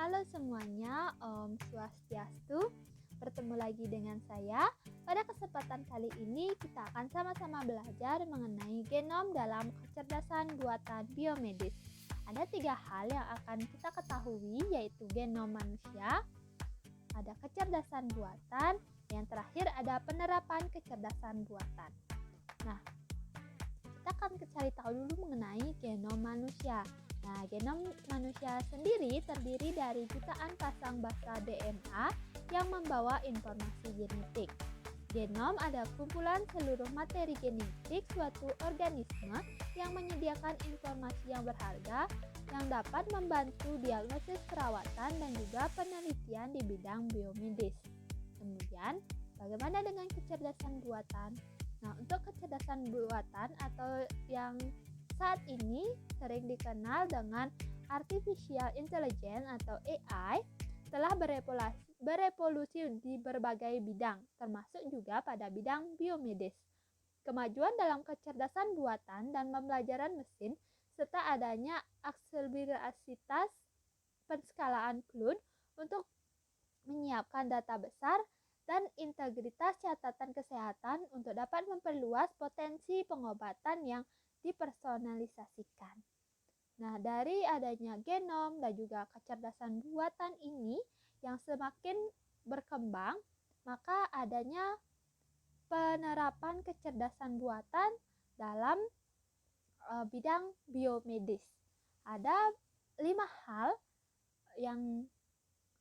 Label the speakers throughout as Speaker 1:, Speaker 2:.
Speaker 1: Halo semuanya, Om Swastiastu. Bertemu lagi dengan saya. Pada kesempatan kali ini kita akan sama-sama belajar mengenai genom dalam kecerdasan buatan biomedis. Ada 3 hal yang akan kita ketahui, yaitu genom manusia, ada kecerdasan buatan, yang terakhir ada penerapan kecerdasan buatan. Nah, kita akan cari tahu dulu mengenai genom manusia. Nah, genom manusia sendiri terdiri dari jutaan pasang basa DNA yang membawa informasi genetik. Genom adalah kumpulan seluruh materi genetik suatu organisme yang menyediakan informasi yang berharga yang dapat membantu diagnosis perawatan dan juga penelitian di bidang biomedis. Kemudian, bagaimana dengan kecerdasan buatan? Nah, untuk kecerdasan buatan atau yang saat ini sering dikenal dengan Artificial Intelligence atau AI telah berevolusi di berbagai bidang, termasuk juga pada bidang biomedis. Kemajuan dalam kecerdasan buatan dan pembelajaran mesin serta adanya akselerasitas penskalaan cloud untuk menyiapkan data besar dan integritas catatan kesehatan untuk dapat memperluas potensi pengobatan yang dipersonalisasikan. Nah, dari adanya genom dan juga kecerdasan buatan ini yang semakin berkembang, maka adanya penerapan kecerdasan buatan dalam bidang biomedis. Ada 5 hal yang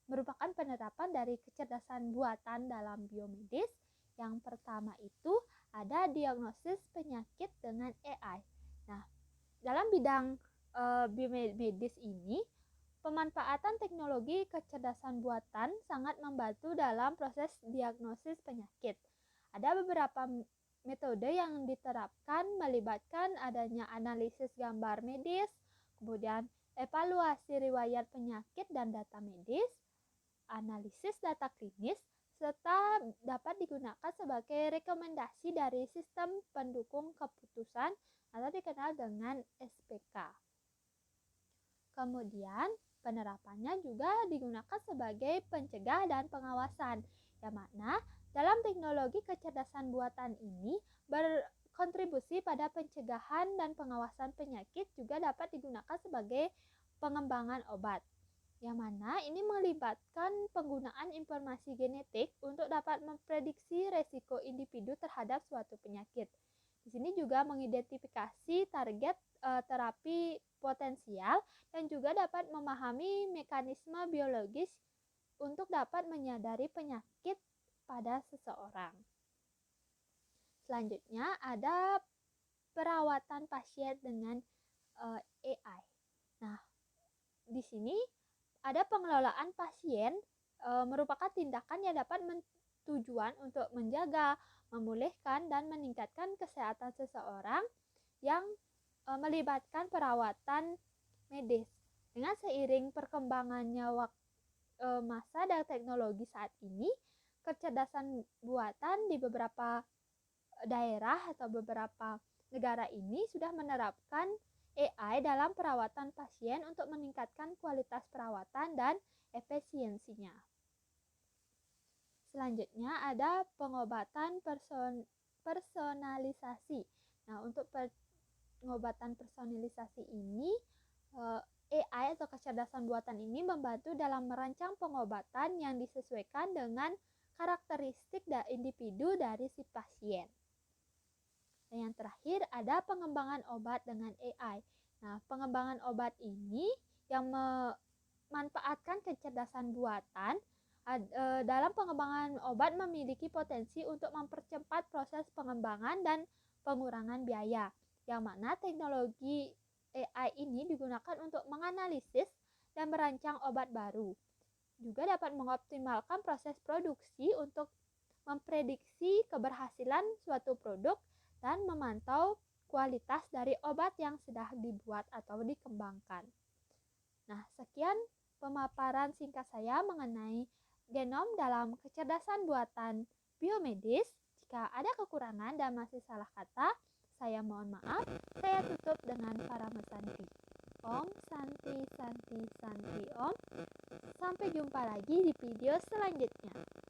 Speaker 1: merupakan penerapan dari kecerdasan buatan dalam biomedis. Yang pertama itu ada diagnosis penyakit dengan AI. Nah, dalam bidang biomedis ini, pemanfaatan teknologi kecerdasan buatan sangat membantu dalam proses diagnosis penyakit. Ada beberapa metode yang diterapkan melibatkan adanya analisis gambar medis, kemudian evaluasi riwayat penyakit dan data medis, analisis data klinis, serta dapat digunakan sebagai rekomendasi dari sistem pendukung keputusan atau dikenal dengan SPK. Kemudian, penerapannya juga digunakan sebagai pencegah dan pengawasan, yang mana dalam teknologi kecerdasan buatan ini berkontribusi pada pencegahan dan pengawasan penyakit juga dapat digunakan sebagai pengembangan obat, yang mana ini melibatkan penggunaan informasi genetik untuk dapat memprediksi resiko individu terhadap suatu penyakit. Di sini juga mengidentifikasi target terapi potensial dan juga dapat memahami mekanisme biologis untuk dapat menyadari penyakit pada seseorang. Selanjutnya ada perawatan pasien dengan AI. Nah, di sini ada pengelolaan pasien merupakan tindakan yang dapat tujuan untuk menjaga, memulihkan, dan meningkatkan kesehatan seseorang yang melibatkan perawatan medis. Dengan seiring perkembangannya masa dan teknologi saat ini, kecerdasan buatan di beberapa daerah atau beberapa negara ini sudah menerapkan AI dalam perawatan pasien untuk meningkatkan kualitas perawatan dan efisiensinya. Selanjutnya ada pengobatan personalisasi. Nah, untuk pengobatan personalisasi ini, AI atau kecerdasan buatan ini membantu dalam merancang pengobatan yang disesuaikan dengan karakteristik dan individu dari si pasien. Dan yang terakhir ada pengembangan obat dengan AI. Nah, pengembangan obat ini yang memanfaatkan kecerdasan buatan dalam pengembangan obat memiliki potensi untuk mempercepat proses pengembangan dan pengurangan biaya, yang mana teknologi AI ini digunakan untuk menganalisis dan merancang obat baru. Juga dapat mengoptimalkan proses produksi untuk memprediksi keberhasilan suatu produk dan memantau kualitas dari obat yang sudah dibuat atau dikembangkan. Nah, sekian pemaparan singkat saya mengenai genom dalam kecerdasan buatan biomedis. Jika ada kekurangan dan masih salah kata, saya mohon maaf. Saya tutup dengan para mesantri. Om, Santi, Santi, Santi Om. Sampai jumpa lagi di video selanjutnya.